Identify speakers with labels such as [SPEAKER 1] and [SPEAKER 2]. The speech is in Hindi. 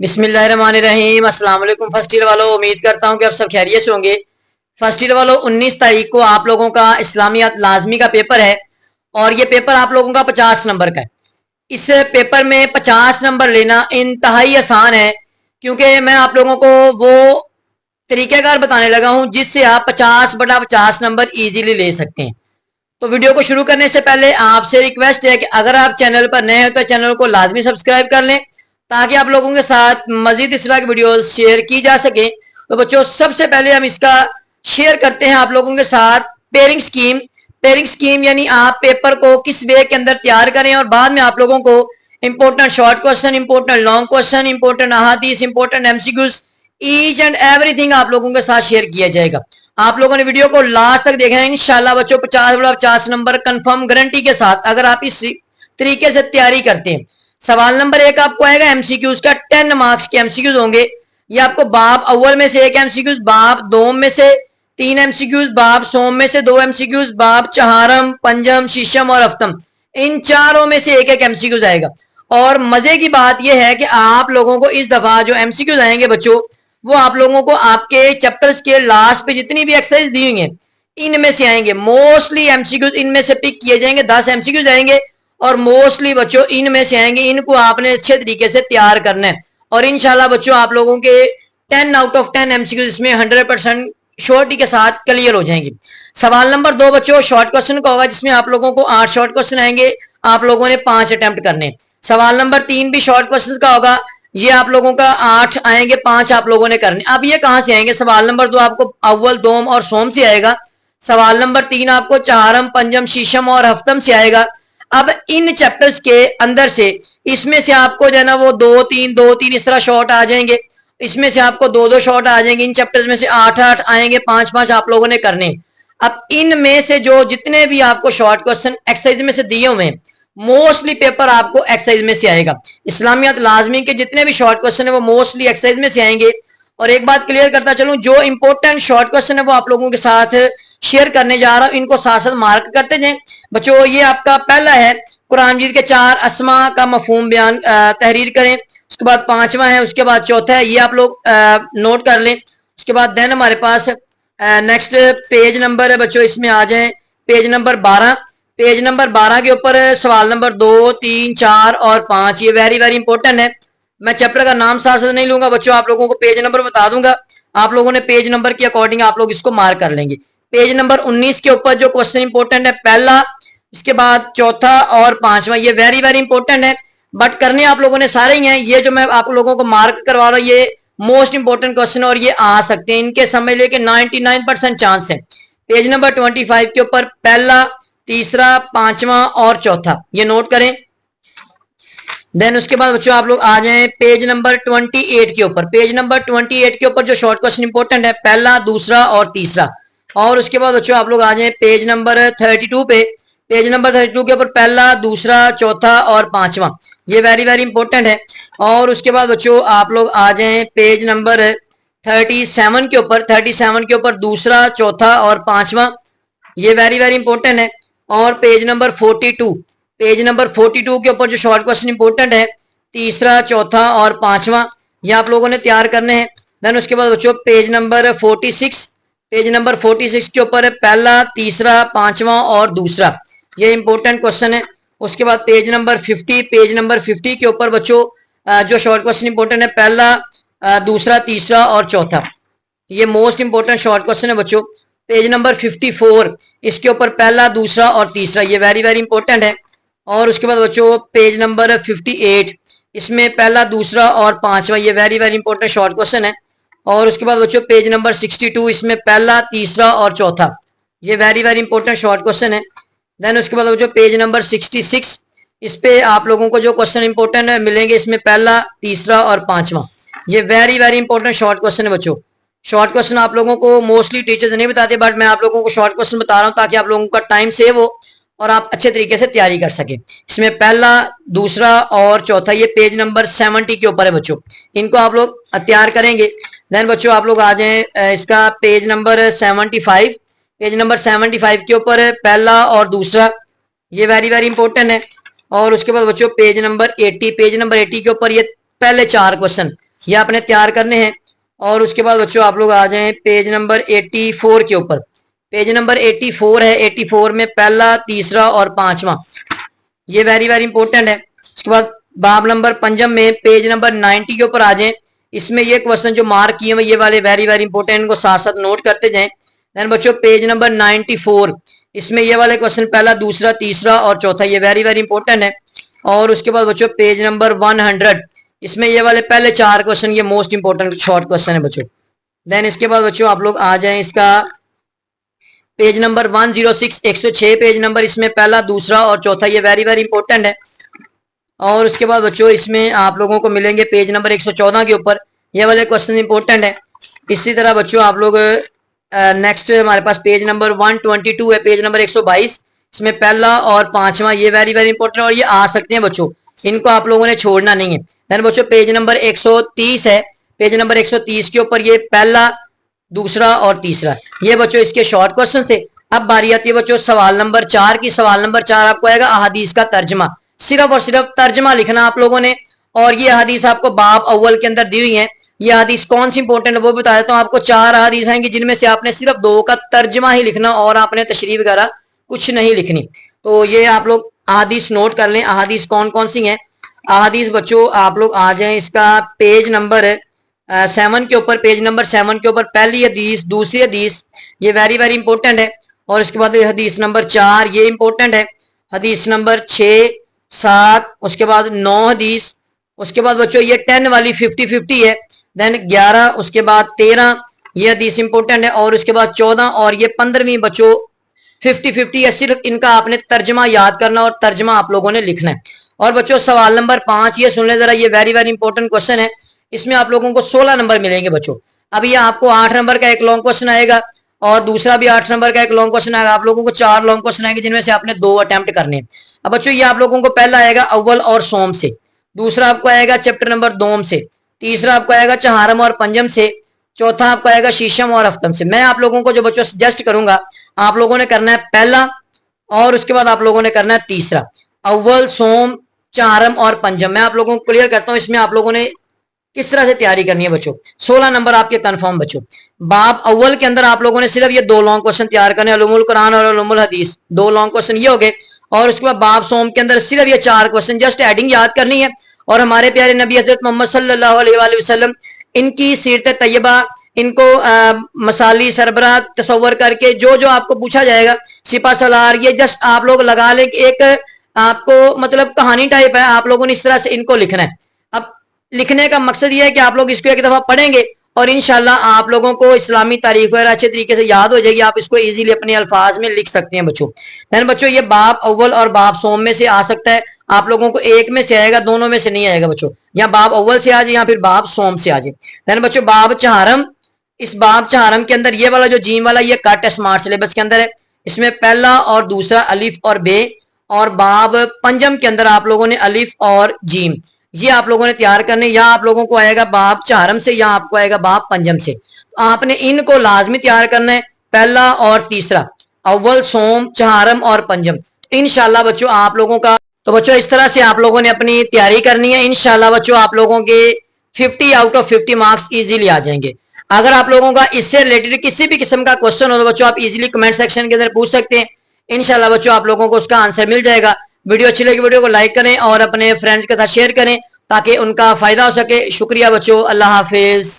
[SPEAKER 1] बिस्मिल्लाहिर्रहमानिर्रहीम। अस्सलाम वालेकुम फर्स्ट ईयर वालों, उम्मीद करता हूँ कि आप सब खैरियत से होंगे। फर्स्ट ईयर वालों, 19 तारीख को आप लोगों का इस्लामियात लाजमी का पेपर है और ये पेपर आप लोगों का 50 नंबर का है। इस पेपर में 50 नंबर लेना इंतहाई आसान है, क्योंकि मैं आप लोगों को वो तरीक़ेकार बताने लगा हूँ जिससे आप 50/50 नंबर इजीली ले सकते हैं। तो वीडियो को शुरू करने से पहले आपसे रिक्वेस्ट है कि अगर आप चैनल पर नए हो तो चैनल को लाजमी सब्सक्राइब कर लें, ताकि आप लोगों के साथ मजीद इस तरह की वीडियोस शेयर की जा सके। तो बच्चों, सबसे पहले हम इसका शेयर करते हैं आप लोगों के साथ पेयरिंग स्कीम। पेयरिंग स्कीम यानी आप पेपर को किस वे के अंदर तैयार करें और बाद में आप लोगों को important short question, important long question, important अहादीस, important MCQs, each and everything आप लोगों के साथ शेयर किया जाएगा। आप लोगों ने वीडियो को लास्ट तक देखना है। इंशाल्लाह बच्चों 50/50 नंबर कंफर्म गारंटी के साथ अगर आप इस तरीके से तैयारी करते हैं। सवाल नंबर 1 आपको आएगा एमसीक्यूज का, 10 मार्क्स के एमसीक्यूज होंगे। ये आपको बाब अव्वल में से 1 एमसीक्यूज, बाब दोम में से 3 एमसीक्यूज, बाब सोम में से 2 एमसीक्यूज, बाब चहारम, पंजम, शीशम और हफ्तम, इन चारों में से 1 एमसीक्यूज आएगा। और मजे की बात यह है कि आप लोगों को इस दफा जो एमसीक्यूज आएंगे बच्चों, वो आप लोगों को आपके चैप्टर्स के लास्ट पे जितनी भी एक्सरसाइज दी हुई है इनमें से आएंगे। मोस्टली एमसीक्यूज इनमें से पिक किए जाएंगे, 10 एमसीक्यूज आएंगे और मोस्टली बच्चों इनमें से आएंगे। इनको आपने अच्छे तरीके से तैयार करना है और इंशाल्लाह बच्चों आप लोगों के 10 आउट ऑफ 10 एमसीक्यूज इसमें 100% श्योरिटी के साथ क्लियर हो जाएंगे। सवाल नंबर 2 बच्चों शॉर्ट क्वेश्चन का होगा, जिसमें आप लोगों को 8 शॉर्ट क्वेश्चन आएंगे। आप लोगों ने 5 अटेम्प्ट करने। सवाल नंबर 3 भी शॉर्ट क्वेश्चन का होगा, ये आप लोगों का 8 आएंगे, 5 आप लोगों ने करने। अब ये कहां से आएंगे? सवाल नंबर 2 आपको अव्वल, दोम और सोम से आएगा। सवाल नंबर 3 आपको चहारम, पंजम, शीशम और हफ्तम से आएगा। अब इन चैप्टर्स के अंदर से इसमें से आपको जो है ना वो 2-3 इस तरह शॉर्ट आ जाएंगे। इसमें से आपको 2-2 शॉर्ट आ जाएंगे। इन चैप्टर्स में से 8-8 आएंगे, 5-5 आप लोगों ने करने। अब इनमें से जो जितने भी आपको शॉर्ट क्वेश्चन एक्सरसाइज में से दिए हुए हैं, मोस्टली पेपर आपको एक्सरसाइज में से आएगा। इस्लामियात लाजमी के जितने भी शॉर्ट क्वेश्चन है वो मोस्टली एक्सरसाइज में से आएंगे। और एक बात क्लियर करता चलूं, जो इंपॉर्टेंट शॉर्ट क्वेश्चन है वो आप लोगों के साथ शेयर करने जा रहा हूं, इनको साथ साथ मार्क करते जाएं बच्चों। ये आपका पहला है, कुरान मजीद के 4 अस्मा का मफहूम बयान तहरीर करें। उसके बाद 5वां है, उसके बाद चौथा है, ये आप लोग नोट कर लें। उसके बाद देन हमारे पास नेक्स्ट पेज नंबर है बच्चों, इसमें आ जाए पेज नंबर 12। पेज नंबर 12 के ऊपर सवाल नंबर 2, 3, 4 और 5, ये वेरी वेरी इंपॉर्टेंट है। मैं चैप्टर का नाम साथ साथ नहीं लूंगा बच्चों, आप लोगों को पेज नंबर बता दूंगा। आप लोगों ने पेज नंबर के अकॉर्डिंग आप लोग इसको मार्क कर लेंगे। पेज नंबर 19 के ऊपर जो क्वेश्चन इंपॉर्टेंट है, पहला, इसके बाद चौथा और 5वां, ये वेरी वेरी इंपॉर्टेंट है। बट करने आप लोगों ने सारे ही हैं। ये जो मैं आप लोगों को मार्क करवा रहा हूँ ये मोस्ट इंपॉर्टेंट क्वेश्चन और ये आ सकते हैं, इनके समझ लेके 99% चांस है। पेज नंबर 25 के ऊपर पहला, तीसरा, 5वां और चौथा, ये नोट करें। देन उसके बाद बच्चों आप लोग आ जाएं पेज नंबर 28 के ऊपर। पेज नंबर 28 के ऊपर जो शॉर्ट क्वेश्चन इंपॉर्टेंट है, पहला, दूसरा और तीसरा। और उसके बाद बच्चों आप लोग आ जाएं पेज नंबर 32 पे। पेज नंबर 32 के ऊपर पहला, दूसरा, चौथा और 5वां, ये वेरी वेरी इंपॉर्टेंट है। और उसके बाद बच्चों आप लोग आ जाएं पेज नंबर 37 के ऊपर। 37 के ऊपर दूसरा, चौथा और 5वां, ये वेरी वेरी इंपॉर्टेंट है। और पेज नंबर 42, पेज नंबर 42 के ऊपर जो शॉर्ट क्वेश्चन इंपॉर्टेंट है, तीसरा, चौथा और 5वां, ये आप लोगों ने तैयार करने हैं। देन उसके बाद बच्चों पेज नंबर 46, पेज नंबर 46 के ऊपर पहला, तीसरा, 5वां और दूसरा, ये इंपॉर्टेंट क्वेश्चन है। उसके बाद पेज नंबर 50, पेज नंबर 50 के ऊपर बच्चों जो शॉर्ट क्वेश्चन इंपॉर्टेंट है, पहला, दूसरा, तीसरा और चौथा, ये मोस्ट इंपॉर्टेंट शॉर्ट क्वेश्चन है बच्चों। पेज नंबर 54, इसके ऊपर पहला, दूसरा और तीसरा, ये वेरी वेरी इंपॉर्टेंट है। और उसके बाद बच्चों पेज नंबर 58, इसमें पहला, दूसरा और 5वां, ये very very important short question है। और उसके बाद बच्चों पेज नंबर 62, इसमें पहला, तीसरा और चौथा, ये very very important short question है। देन उसके बाद बच्चों पेज नंबर 66, इस पे आप लोगों को जो क्वेश्चन इंपॉर्टेंट है मिलेंगे, इसमें पहला, तीसरा और 5वां, ये very very important short question है बच्चों। शॉर्ट क्वेश्चन आप लोगों को मोस्टली टीचर्स नहीं बताते, बट मैं आप लोगों को शॉर्ट क्वेश्चन बता रहा हूं ताकि आप लोगों का टाइम सेव हो और आप अच्छे तरीके से तैयारी कर सके। इसमें पहला, दूसरा और चौथा, ये पेज नंबर 70 के ऊपर है बच्चों, इनको आप लोग तैयार करेंगे। देन बच्चों आप लोग आ जाएं इसका पेज नंबर 75, पेज नंबर 75 के ऊपर पहला और दूसरा, ये वेरी वेरी इंपॉर्टेंट है। और उसके बाद बच्चों पेज नंबर 80, पेज नंबर 80 के ऊपर ये पहले 4 क्वेश्चन, ये आपने तैयार करने हैं। और उसके बाद बच्चों आप लोग आ जाएं पेज नंबर 84 के ऊपर। पेज नंबर 84 है, 84 में पहला, तीसरा और पांचवा, ये वेरी वेरी इंपॉर्टेंट है। उसके बाद बाब नंबर पंजम में पेज नंबर 90 के ऊपर आ जाएं। इसमें ये क्वेश्चन जो मार्क किए हुए ये वाले वेरी वेरी इंपॉर्टेंट, इनको साथ साथ नोट करते जाएं। देन बच्चों पेज नंबर 94, इसमें ये वाले क्वेश्चन पहला, दूसरा, तीसरा और चौथा, ये वेरी वेरी इंपॉर्टेंट है। और उसके बाद बच्चों पेज नंबर 100, इसमें ये वाले पहले 4 क्वेश्चन, ये मोस्ट इंपॉर्टेंट शॉर्ट क्वेश्चन है बच्चों। देन इसके बाद बच्चों आप लोग आ जाएं इसका पेज नंबर 106, 106 पेज नंबर, इसमें पहला, दूसरा और चौथा, ये वेरी वेरी इंपॉर्टेंट है। और उसके बाद बच्चों इसमें आप लोगों को मिलेंगे पेज नंबर 114 के ऊपर, ये वाले क्वेश्चन इंपॉर्टेंट है। इसी तरह बच्चों आप लोग नेक्स्ट हमारे पास पेज नंबर 122 है, पेज नंबर 122, इसमें पहला और पांचवा, ये वेरी वेरी इंपॉर्टेंट और ये आ सकते हैं बच्चों, इनको आप लोगों ने छोड़ना नहीं है। देन बच्चों पेज नंबर 130 है, पेज नंबर 130 के ऊपर ये पहला, दूसरा और तीसरा, ये बच्चों इसके शॉर्ट क्वेश्चन थे। अब बारी आती है बच्चों सवाल नंबर 4 की। सवाल नंबर 4 आपको आएगा अहादीस का तर्जमा, सिर्फ और सिर्फ तर्जमा लिखना आप लोगों ने। और ये हदीस आपको बाब अव्वल के अंदर दी हुई है। ये हदीस कौन सी इंपॉर्टेंट है वो बता देता हूँ आपको। 4 हदीस आएंगी जिनमें से आपने सिर्फ 2 का तर्जमा ही लिखना और आपने तशरीह वगैरह कुछ नहीं लिखनी। तो ये आप लोग अहादीस नोट कर लें, अहादीस कौन कौन सी हैं। अहादीस बच्चों आप लोग आ जाएं इसका पेज नंबर 7 के ऊपर, पेज नंबर 7 के ऊपर पहली हदीस, दूसरी हदीस, ये वेरी वेरी इंपॉर्टेंट है। और उसके बाद हदीस नंबर 4, ये इंपॉर्टेंट है। हदीस नंबर 6, 7, उसके बाद 9 हदीस, उसके बाद बच्चों ये 10 वाली 50-50 है। देन 11, उसके बाद 13, ये हदीस इंपॉर्टेंट है। और उसके बाद 14 और ये 15वीं बच्चों 50-50 है। सिर्फ इनका आपने तर्जमा याद करना और तर्जमा आप लोगों ने लिखना है। और बच्चों सवाल नंबर 5, ये सुन ले जरा, ये वेरी वेरी इंपॉर्टेंट क्वेश्चन है। इसमें आप लोगों को 16 नंबर मिलेंगे बच्चों। अब ये आपको 8 नंबर का एक लॉन्ग क्वेश्चन आएगा और दूसरा भी 8 नंबर का एक लॉन्ग क्वेश्चन आएगा। आप लोगों को 4 लॉन्ग क्वेश्चन आएंगे जिनमें से आपने 2 अटेम्प्ट करने हैं। अब बच्चों ये आप लोगों को पहला आएगा अव्वल और सोम से, दूसरा आपको आएगा चैप्टर नंबर 2 से, तीसरा आपको आएगा चहारम और पंजम से, चौथा आपको आएगा शीशम और हफ्तम से। मैं आप लोगों को जो बच्चों सजेस्ट करूंगा, आप लोगों ने करना है पहला और उसके बाद आप लोगों ने करना है तीसरा, अव्वल, सोम, चहारम और पंजम। मैं आप लोगों को क्लियर करता हूं इसमें आप लोगों ने किस तरह से तैयारी करनी है बच्चों। 16 नंबर आपके कंफर्म बच्चों। बाब अव्वल के अंदर आप लोगों ने सिर्फ ये 2 लॉन्ग क्वेश्चन तैयार करने, उलूमुल कुरान और उलूमुल हदीस, 2 लॉन्ग क्वेश्चन ये हो गए। और उसके बाद बाब सोम के अंदर सिर्फ ये 4 क्वेश्चन, जस्ट एडिंग याद करनी है। और हमारे प्यारे नबी हजरत मोहम्मद सल्लल्लाहु अलैहि वसल्लम, इनकी सीरत तैयबा, इनको मसाली सरबराह तस्वर करके जो जो आपको पूछा जाएगा, सिपा सलार, ये जस्ट आप लोग लगा लें कि एक आपको मतलब कहानी टाइप है, आप लोगों ने इस तरह से इनको लिखना है। अब लिखने का मकसद ये है कि आप लोग इसको एक दफा पढ़ेंगे और इंशाल्लाह आप लोगों को इस्लामी तारीख वगैरह अच्छे तरीके से याद हो जाएगी, आप इसको इजीली अपने अल्फाज में लिख सकते हैं बच्चों। देन बच्चों ये बाब अव्वल और बाब सोम में से आ सकता है, आप लोगों को एक में से आएगा, दोनों में से नहीं आएगा बच्चों। या बाब अव्वल से आ जाए या फिर बाब सोम से आ जाए। देन बच्चों बाब चहारम, इस बाब चहारम के अंदर ये वाला जो जीम वाला ये कट है स्मार्ट सिलेबस के अंदर है, इसमें पहला और दूसरा अलिफ और बे। और बाब पंजम के अंदर आप लोगों ने अलिफ और जीम, ये आप लोगों ने तैयार करने, या आप लोगों को आएगा बाब चहारम से या आपको आएगा बाब पंजम से। तो आपने इनको लाजमी तैयार करना है, पहला और तीसरा, अव्वल, सोम, चहारम और पंजम। इंशाल्लाह बच्चों आप लोगों का, तो बच्चों इस तरह से आप लोगों ने अपनी तैयारी करनी है। इंशाल्लाह बच्चों आप लोगों के 50 आउट ऑफ 50 मार्क्स इजीली आ जाएंगे। अगर आप लोगों का इससे रिलेटेड किसी भी किस्म का क्वेश्चन हो तो बच्चों आप इजीली कमेंट सेक्शन के अंदर पूछ सकते हैं। इंशाल्लाह बच्चों आप लोगों को उसका आंसर मिल जाएगा। वीडियो अच्छी लगी वीडियो को लाइक करें और अपने फ्रेंड्स के साथ शेयर करें ताकि उनका फायदा हो सके। शुक्रिया बच्चों, अल्लाह हाफिज।